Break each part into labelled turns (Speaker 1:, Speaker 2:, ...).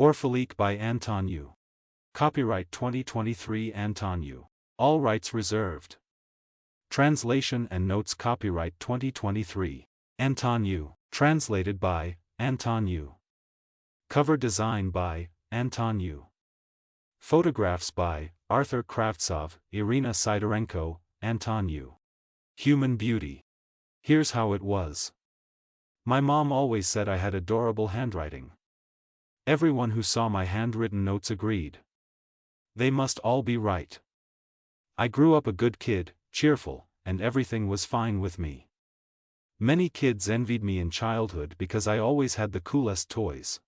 Speaker 1: Orphatique by Anton Yu. Copyright 2023 Anton Yu. All rights reserved. Translation and notes copyright 2023. Anton Yu. Translated by Anton Yu. Cover design by Anton Yu. Photographs by Arthur Kravtsov, Irina Sidorenko, Anton Yu. Human beauty. Here's how it was. My mom always said I had adorable handwriting. Everyone who saw my handwritten notes agreed. They must all be right. I grew up a good kid, cheerful, and everything was fine with me. Many kids envied me in childhood because I always had the coolest toys.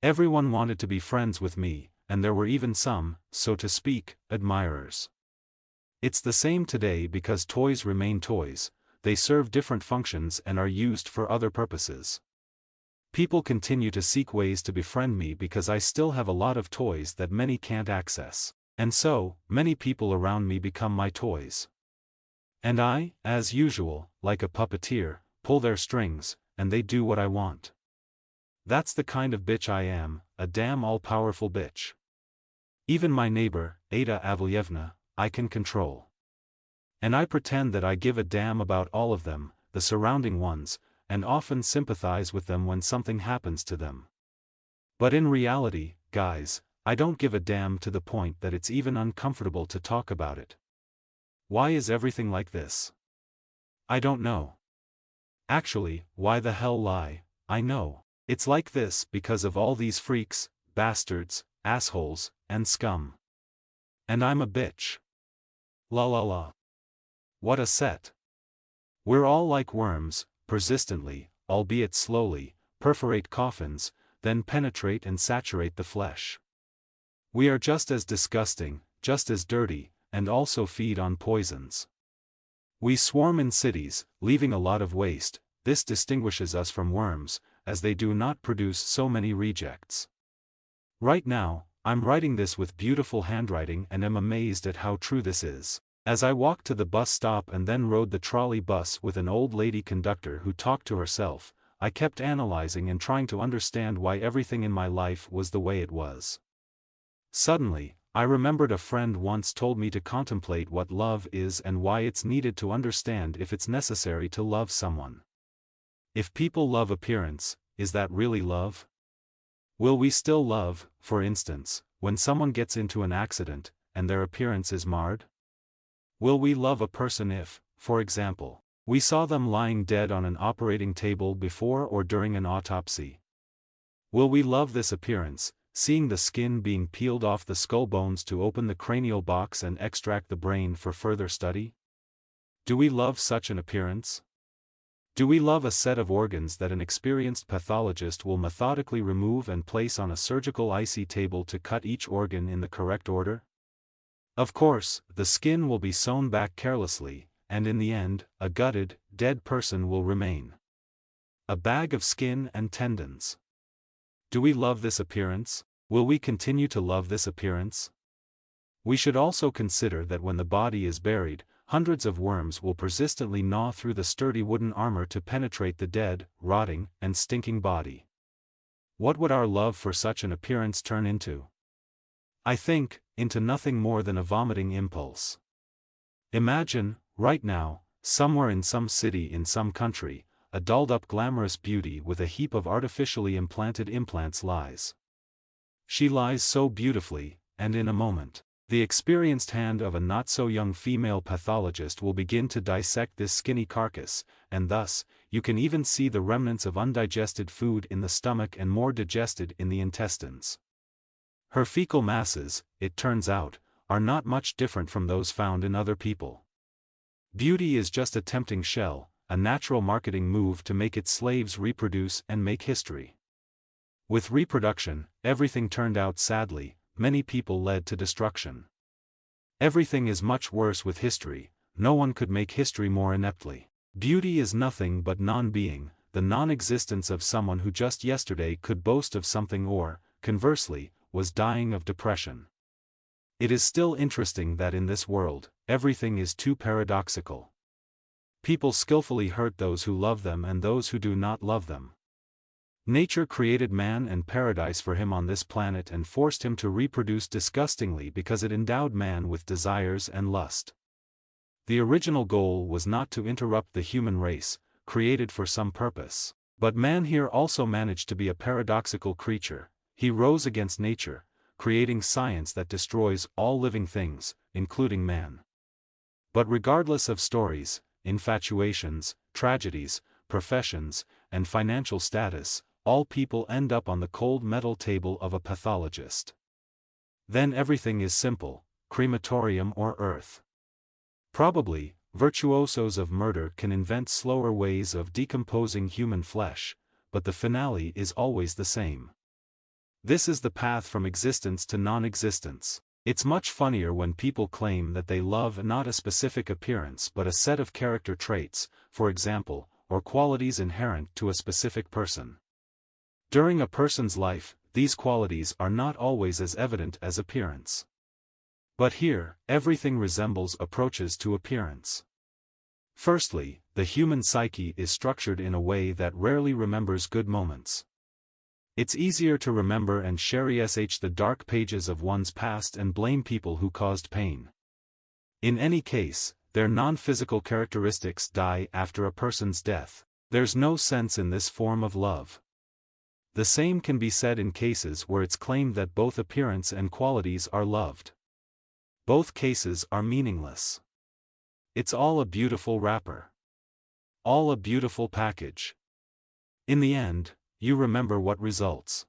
Speaker 1: Everyone wanted to be friends with me, and there were even some, so to speak, admirers. It's the same today because toys remain toys, they serve different functions and are used for other purposes. People continue to seek ways to befriend me because I still have a lot of toys that many can't access, and so, many people around me become my toys. And I, as usual, like a puppeteer, pull their strings, and they do what I want. That's the kind of bitch I am, a damn all-powerful bitch. Even my neighbor, Ada Avlyevna, I can control. And I pretend that I give a damn about all of them, the surrounding ones, and often sympathize with them when something happens to them. But in reality, guys, I don't give a damn to the point that it's even uncomfortable to talk about it. Why is everything like this? I don't know. Actually, why the hell lie? I know. It's like this because of all these freaks, bastards, assholes, and scum. And I'm a bitch. La la la. What a set. We're all like worms, persistently, albeit slowly, perforate coffins, then penetrate and saturate the flesh. We are just as disgusting, just as dirty, and also feed on poisons. We swarm in cities, leaving a lot of waste. This distinguishes us from worms, as they do not produce so many rejects. Right now, I'm writing this with beautiful handwriting and am amazed at how true this is. As I walked to the bus stop and then rode the trolley bus with an old lady conductor who talked to herself, I kept analyzing and trying to understand why everything in my life was the way it was. Suddenly, I remembered a friend once told me to contemplate what love is and why it's needed to understand if it's necessary to love someone. If people love appearance, is that really love? Will we still love, for instance, when someone gets into an accident, and their appearance is marred? Will we love a person if, for example, we saw them lying dead on an operating table before or during an autopsy? Will we love this appearance, seeing the skin being peeled off the skull bones to open the cranial box and extract the brain for further study? Do we love such an appearance? Do we love a set of organs that an experienced pathologist will methodically remove and place on a surgical icy table to cut each organ in the correct order? Of course, the skin will be sewn back carelessly, and in the end, a gutted, dead person will remain. A bag of skin and tendons. Do we love this appearance? Will we continue to love this appearance? We should also consider that when the body is buried, hundreds of worms will persistently gnaw through the sturdy wooden armor to penetrate the dead, rotting, and stinking body. What would our love for such an appearance turn into? I think, into nothing more than a vomiting impulse. Imagine, right now, somewhere in some city in some country, a dolled-up glamorous beauty with a heap of artificially implanted implants lies. She lies so beautifully, and in a moment, the experienced hand of a not-so-young female pathologist will begin to dissect this skinny carcass, and thus, you can even see the remnants of undigested food in the stomach and more digested in the intestines. Her fecal masses, it turns out, are not much different from those found in other people. Beauty is just a tempting shell, a natural marketing move to make its slaves reproduce and make history. With reproduction, everything turned out sadly, many people led to destruction. Everything is much worse with history, no one could make history more ineptly. Beauty is nothing but non-being, the non-existence of someone who just yesterday could boast of something or, conversely, was dying of depression. It is still interesting that in this world, everything is too paradoxical. People skillfully hurt those who love them and those who do not love them. Nature created man and paradise for him on this planet and forced him to reproduce disgustingly because it endowed man with desires and lust. The original goal was not to interrupt the human race, created for some purpose. But man here also managed to be a paradoxical creature. He rose against nature, creating science that destroys all living things, including man. But regardless of stories, infatuations, tragedies, professions, and financial status, all people end up on the cold metal table of a pathologist. Then everything is simple: crematorium or earth. Probably, virtuosos of murder can invent slower ways of decomposing human flesh, but the finale is always the same. This is the path from existence to non-existence. It's much funnier when people claim that they love not a specific appearance but a set of character traits, for example, or qualities inherent to a specific person. During a person's life, these qualities are not always as evident as appearance. But here, everything resembles approaches to appearance. Firstly, the human psyche is structured in a way that rarely remembers good moments. It's easier to remember and cherish the dark pages of one's past and blame people who caused pain. In any case, their non-physical characteristics die after a person's death. There's no sense in this form of love. The same can be said in cases where it's claimed that both appearance and qualities are loved. Both cases are meaningless. It's all a beautiful wrapper. All a beautiful package. In the end, you remember what results.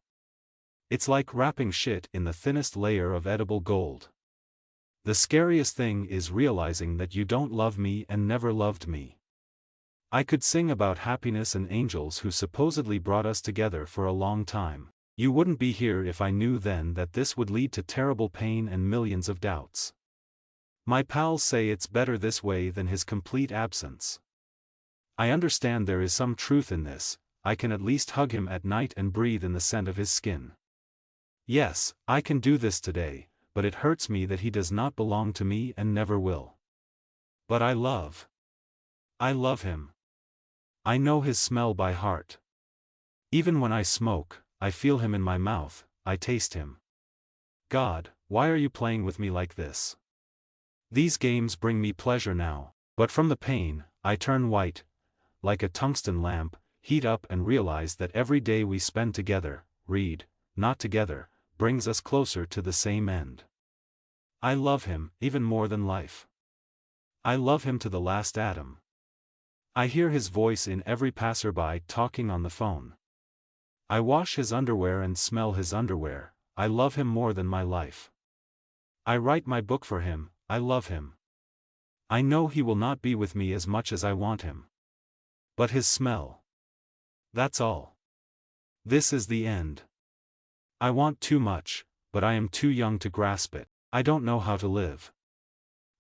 Speaker 1: It's like wrapping shit in the thinnest layer of edible gold. The scariest thing is realizing that you don't love me and never loved me. I could sing about happiness and angels who supposedly brought us together for a long time. You wouldn't be here if I knew then that this would lead to terrible pain and millions of doubts. My pals say it's better this way than his complete absence. I understand there is some truth in this. I can at least hug him at night and breathe in the scent of his skin. Yes, I can do this today, but it hurts me that he does not belong to me and never will. But I love him. I know his smell by heart. Even when I smoke, I feel him in my mouth, I taste him. God, why are you playing with me like this? These games bring me pleasure now, but from the pain, I turn white, like a tungsten lamp, heat up and realize that every day we spend together, not together, brings us closer to the same end. I love him, even more than life. I love him to the last atom. I hear his voice in every passerby talking on the phone. I wash his underwear and smell his underwear. I love him more than my life. I write my book for him. I love him. I know he will not be with me as much as I want him. But his smell. That's all. This is the end. I want too much, but I am too young to grasp it. I don't know how to live.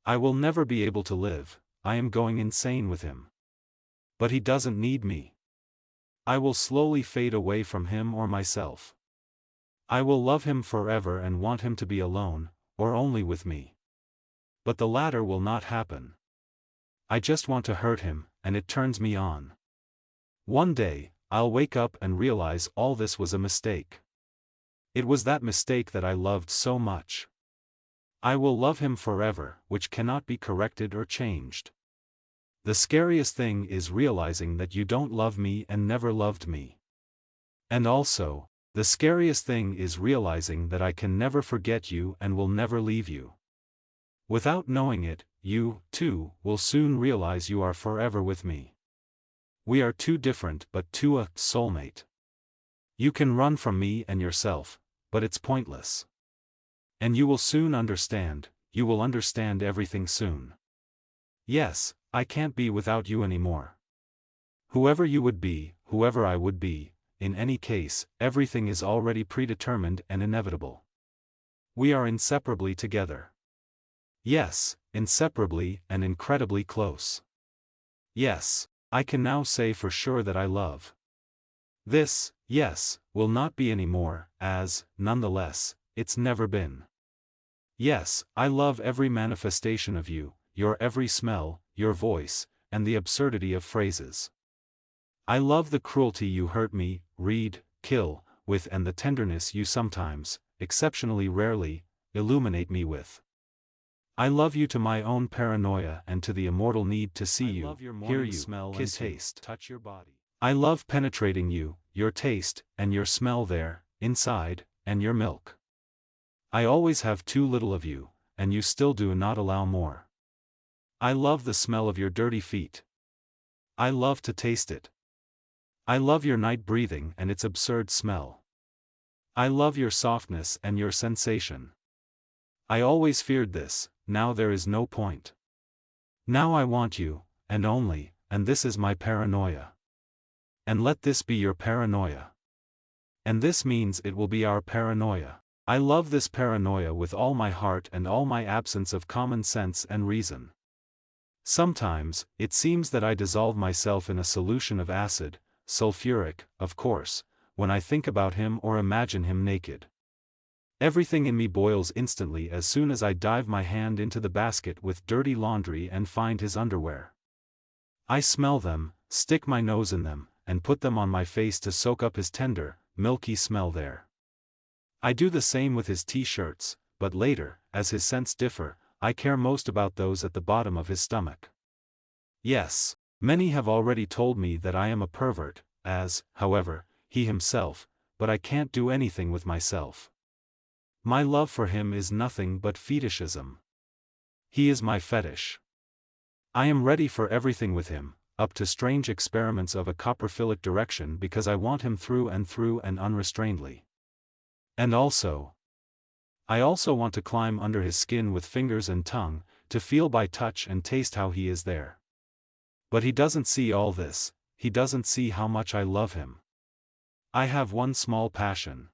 Speaker 1: I will never be able to live. I am going insane with him. But he doesn't need me. I will slowly fade away from him or myself. I will love him forever and want him to be alone, or only with me. But the latter will not happen. I just want to hurt him, and it turns me on. One day, I'll wake up and realize all this was a mistake. It was that mistake that I loved so much. I will love him forever, which cannot be corrected or changed. The scariest thing is realizing that you don't love me and never loved me. And also, the scariest thing is realizing that I can never forget you and will never leave you. Without knowing it, you, too, will soon realize you are forever with me. We are too different but too a soulmate. You can run from me and yourself, but it's pointless. And you will soon understand, you will understand everything soon. Yes, I can't be without you anymore. Whoever you would be, whoever I would be, in any case, everything is already predetermined and inevitable. We are inseparably together. Yes, inseparably and incredibly close. Yes, I can now say for sure that I love. This, yes, will not be anymore, as, nonetheless, it's never been. Yes, I love every manifestation of you, your every smell, your voice, and the absurdity of phrases. I love the cruelty you hurt me, kill, with and the tenderness you sometimes, exceptionally rarely, illuminate me with. I love you to my own paranoia and to the immortal need to see you, hear you, smell and taste, touch your body. I love penetrating you, your taste, and your smell there, inside, and your milk. I always have too little of you, and you still do not allow more. I love the smell of your dirty feet. I love to taste it. I love your night breathing and its absurd smell. I love your softness and your sensation. I always feared this, now there is no point. Now I want you, and only, and this is my paranoia. And let this be your paranoia. And this means it will be our paranoia. I love this paranoia with all my heart and all my absence of common sense and reason. Sometimes, it seems that I dissolve myself in a solution of acid, sulfuric, of course, when I think about him or imagine him naked. Everything in me boils instantly as soon as I dive my hand into the basket with dirty laundry and find his underwear. I smell them, stick my nose in them, and put them on my face to soak up his tender, milky smell there. I do the same with his t-shirts, but later, as his scents differ, I care most about those at the bottom of his stomach. Yes, many have already told me that I am a pervert, as, however, he himself, but I can't do anything with myself. My love for him is nothing but fetishism. He is my fetish. I am ready for everything with him, up to strange experiments of a coprophilic direction because I want him through and unrestrainedly. And I also want to climb under his skin with fingers and tongue, to feel by touch and taste how he is there. But he doesn't see all this, he doesn't see how much I love him. I have one small passion.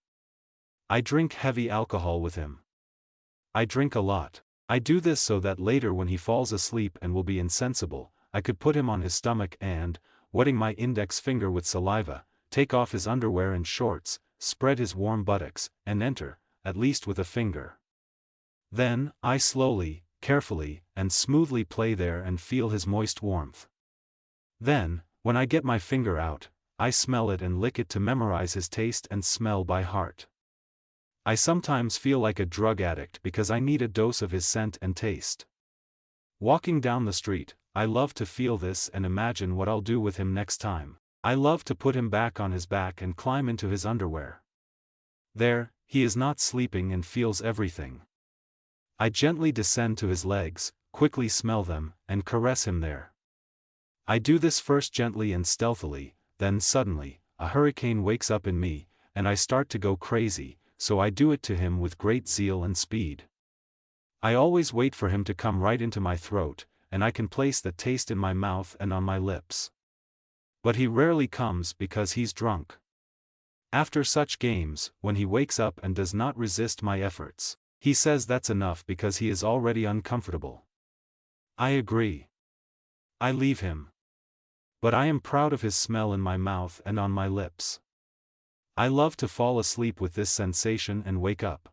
Speaker 1: I drink heavy alcohol with him. I drink a lot. I do this so that later when he falls asleep and will be insensible, I could put him on his stomach and, wetting my index finger with saliva, take off his underwear and shorts, spread his warm buttocks, and enter, at least with a finger. Then, I slowly, carefully, and smoothly play there and feel his moist warmth. Then, when I get my finger out, I smell it and lick it to memorize his taste and smell by heart. I sometimes feel like a drug addict because I need a dose of his scent and taste. Walking down the street, I love to feel this and imagine what I'll do with him next time. I love to put him back on his back and climb into his underwear. There, he is not sleeping and feels everything. I gently descend to his legs, quickly smell them, and caress him there. I do this first gently and stealthily, then suddenly, a hurricane wakes up in me, and I start to go crazy, so I do it to him with great zeal and speed. I always wait for him to come right into my throat, and I can place the taste in my mouth and on my lips. But he rarely comes because he's drunk. After such games, when he wakes up and does not resist my efforts, he says that's enough because he is already uncomfortable. I agree. I leave him. But I am proud of his smell in my mouth and on my lips. I love to fall asleep with this sensation and wake up.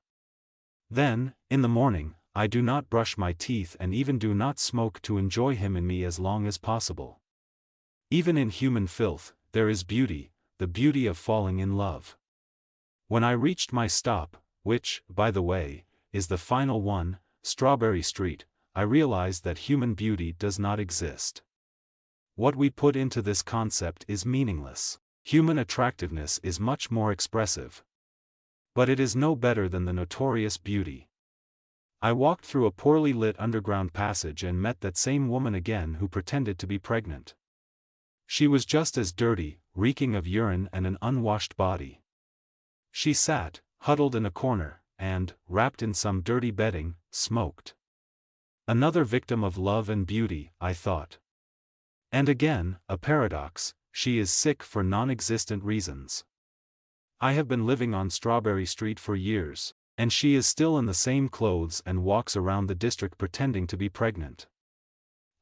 Speaker 1: Then, in the morning, I do not brush my teeth and even do not smoke to enjoy him in me as long as possible. Even in human filth, there is beauty, the beauty of falling in love. When I reached my stop, which, by the way, is the final one, Strawberry Street, I realized that human beauty does not exist. What we put into this concept is meaningless. Human attractiveness is much more expressive. But it is no better than the notorious beauty. I walked through a poorly lit underground passage and met that same woman again who pretended to be pregnant. She was just as dirty, reeking of urine and an unwashed body. She sat, huddled in a corner, and, wrapped in some dirty bedding, smoked. Another victim of love and beauty, I thought. And again, a paradox, she is sick for non-existent reasons. I have been living on Strawberry Street for years, and she is still in the same clothes and walks around the district pretending to be pregnant.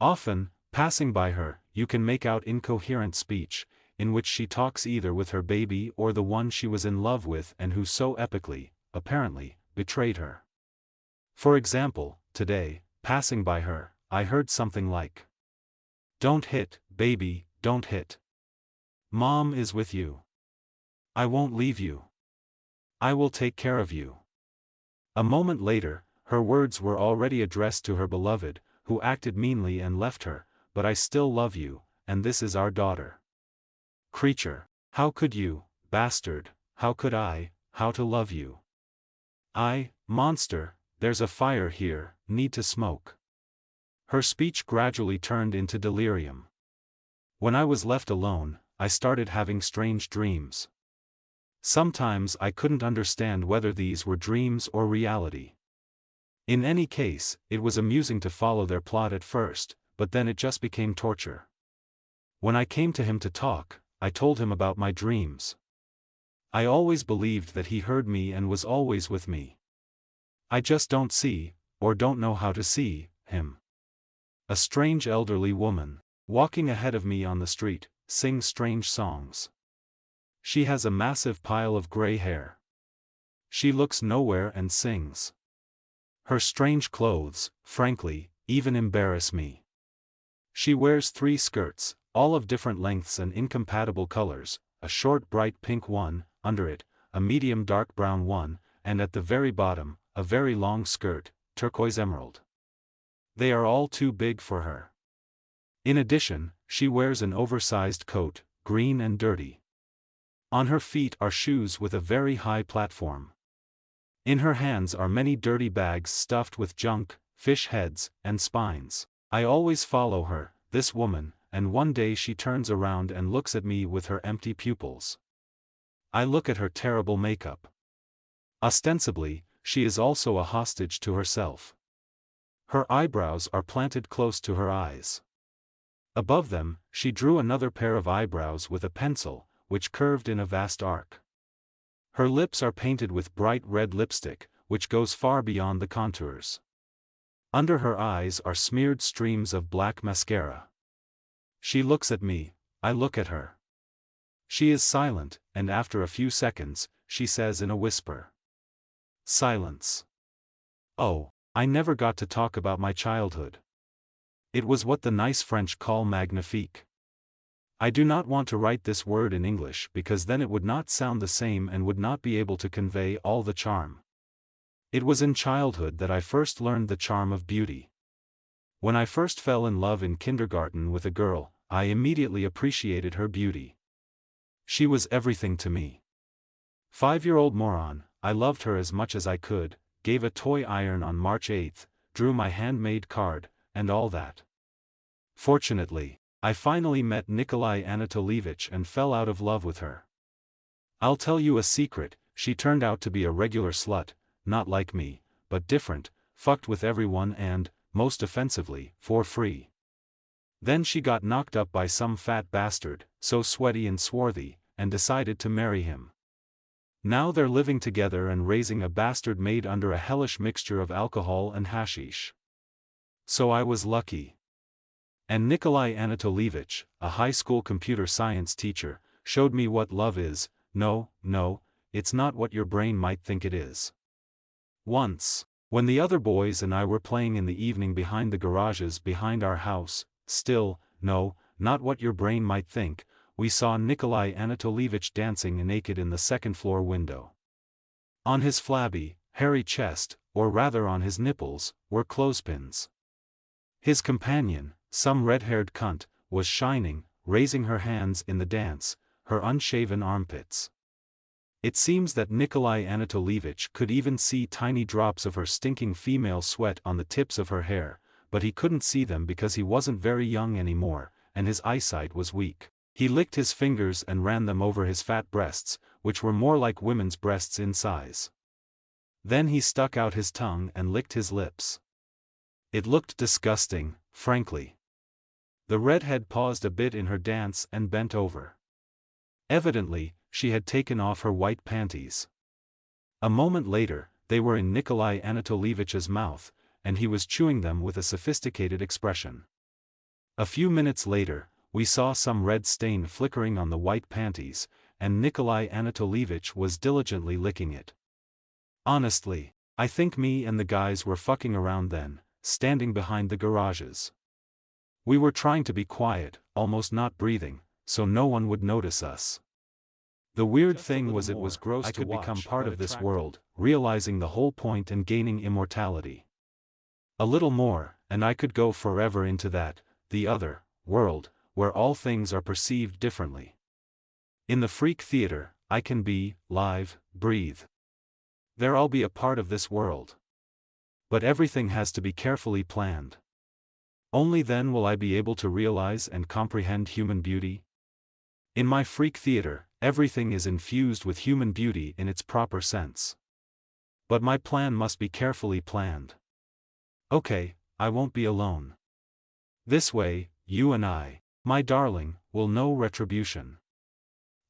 Speaker 1: Often, passing by her, you can make out incoherent speech, in which she talks either with her baby or the one she was in love with and who so epically, apparently, betrayed her. For example, today, passing by her, I heard something like, "Don't hit, baby, don't hit. Mom is with you." I won't leave you. I will take care of you. A moment later, her words were already addressed to her beloved, who acted meanly and left her, but I still love you, and this is our daughter. Creature. How could you, bastard, how could I, how to love you? Monster, there's a fire here, need to smoke. Her speech gradually turned into delirium. When I was left alone, I started having strange dreams. Sometimes I couldn't understand whether these were dreams or reality. In any case, it was amusing to follow their plot at first, but then it just became torture. When I came to him to talk, I told him about my dreams. I always believed that he heard me and was always with me. I just don't see, or don't know how to see, him. A strange elderly woman, walking ahead of me on the street, sings strange songs. She has a massive pile of gray hair. She looks nowhere and sings. Her strange clothes, frankly, even embarrass me. She wears 3 skirts, all of different lengths and incompatible colors, a short bright pink one, under it, a medium dark brown one, and at the very bottom, a very long skirt, turquoise emerald. They are all too big for her. In addition, she wears an oversized coat, green and dirty. On her feet are shoes with a very high platform. In her hands are many dirty bags stuffed with junk, fish heads, and spines. I always follow her, this woman, and one day she turns around and looks at me with her empty pupils. I look at her terrible makeup. Ostensibly, she is also a hostage to herself. Her eyebrows are planted close to her eyes. Above them, she drew another pair of eyebrows with a pencil, which curved in a vast arc. Her lips are painted with bright red lipstick, which goes far beyond the contours. Under her eyes are smeared streams of black mascara. She looks at me, I look at her. She is silent, and after a few seconds, she says in a whisper. Silence. Oh, I never got to talk about my childhood. It was what the nice French call magnifique. I do not want to write this word in English because then it would not sound the same and would not be able to convey all the charm. It was in childhood that I first learned the charm of beauty. When I first fell in love in kindergarten with a girl, I immediately appreciated her beauty. She was everything to me. 5-year-old moron, I loved her as much as I could, gave a toy iron on March 8th, drew my handmade card, and all that. Fortunately, I finally met Nikolai Anatolievich and fell out of love with her. I'll tell you a secret, she turned out to be a regular slut, not like me, but different, fucked with everyone and, most offensively, for free. Then she got knocked up by some fat bastard, so sweaty and swarthy, and decided to marry him. Now they're living together and raising a bastard made under a hellish mixture of alcohol and hashish. So I was lucky. And Nikolai Anatolievich, a high school computer science teacher, showed me what love is. No, it's not what your brain might think it is. Once, when the other boys and I were playing in the evening behind the garages behind our house, still, no, not what your brain might think, we saw Nikolai Anatolievich dancing naked in the second-floor window. On his flabby, hairy chest, or rather on his nipples, were clothespins. His companion, some red-haired cunt, was shining, raising her hands in the dance, her unshaven armpits. It seems that Nikolai Anatolievich could even see tiny drops of her stinking female sweat on the tips of her hair, but he couldn't see them because he wasn't very young anymore, and his eyesight was weak. He licked his fingers and ran them over his fat breasts, which were more like women's breasts in size. Then he stuck out his tongue and licked his lips. It looked disgusting, frankly. The redhead paused a bit in her dance and bent over. Evidently, she had taken off her white panties. A moment later, they were in Nikolai Anatolievich's mouth, and he was chewing them with a sophisticated expression. A few minutes later, we saw some red stain flickering on the white panties, and Nikolai Anatolievich was diligently licking it. Honestly, I think me and the guys were fucking around then, standing behind the garages. We were trying to be quiet, almost not breathing, so no one would notice us. The weird thing was it was gross I could become part of this world, realizing the whole point and gaining immortality. A little more, and I could go forever into that, the other, world, where all things are perceived differently. In the freak theater, I can be, live, breathe. There I'll be a part of this world. But everything has to be carefully planned. Only then will I be able to realize and comprehend human beauty. In my freak theater, everything is infused with human beauty in its proper sense. But my plan must be carefully planned. Okay, I won't be alone. This way, you and I, my darling, will know retribution.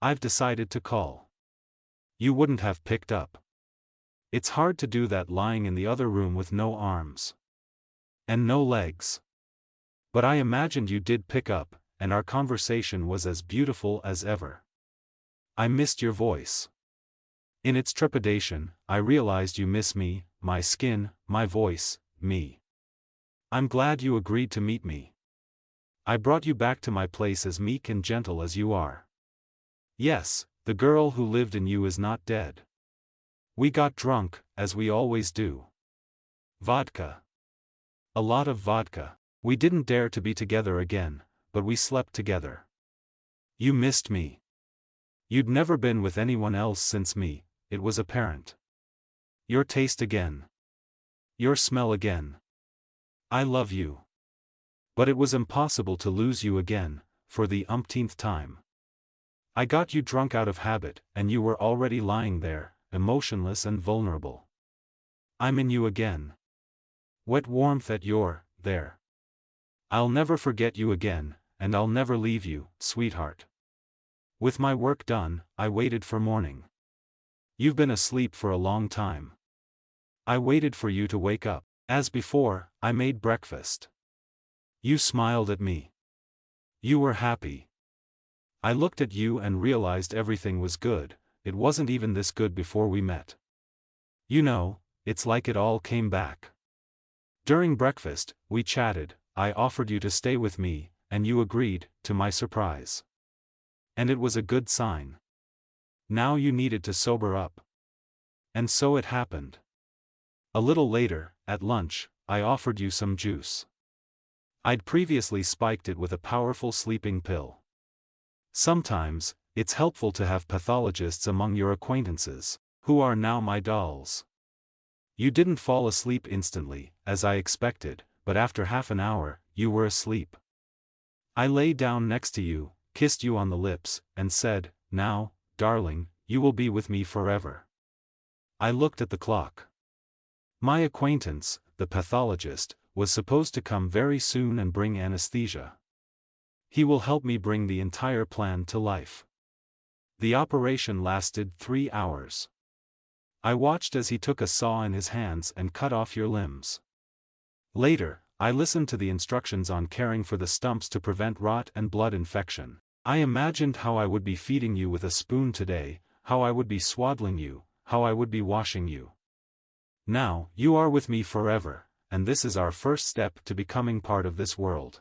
Speaker 1: I've decided to call. You wouldn't have picked up. It's hard to do that lying in the other room with no arms. And no legs. But I imagined you did pick up, and our conversation was as beautiful as ever. I missed your voice. In its trepidation, I realized you miss me, my skin, my voice, me. I'm glad you agreed to meet me. I brought you back to my place as meek and gentle as you are. Yes, the girl who lived in you is not dead. We got drunk, as we always do. Vodka. A lot of vodka. We didn't dare to be together again, but we slept together. You missed me. You'd never been with anyone else since me, it was apparent. Your taste again. Your smell again. I love you. But it was impossible to lose you again, for the umpteenth time. I got you drunk out of habit, and you were already lying there, emotionless and vulnerable. I'm in you again. Wet warmth at your, there. I'll never forget you again, and I'll never leave you, sweetheart. With my work done, I waited for morning. You've been asleep for a long time. I waited for you to wake up. As before, I made breakfast. You smiled at me. You were happy. I looked at you and realized everything was good. It wasn't even this good before we met. You know, it's like it all came back. During breakfast, we chatted, I offered you to stay with me, and you agreed, to my surprise. And it was a good sign. Now you needed to sober up. And so it happened. A little later, at lunch, I offered you some juice. I'd previously spiked it with a powerful sleeping pill. Sometimes, it's helpful to have pathologists among your acquaintances, who are now my dolls. You didn't fall asleep instantly, as I expected, but after half an hour, you were asleep. I lay down next to you, kissed you on the lips, and said, now, darling, you will be with me forever. I looked at the clock. My acquaintance, the pathologist, was supposed to come very soon and bring anesthesia. He will help me bring the entire plan to life. The operation lasted 3 hours. I watched as he took a saw in his hands and cut off your limbs. Later, I listened to the instructions on caring for the stumps to prevent rot and blood infection. I imagined how I would be feeding you with a spoon today, how I would be swaddling you, how I would be washing you. Now, you are with me forever, and this is our first step to becoming part of this world.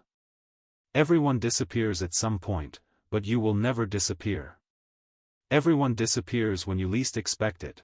Speaker 1: Everyone disappears at some point, but you will never disappear. Everyone disappears when you least expect it.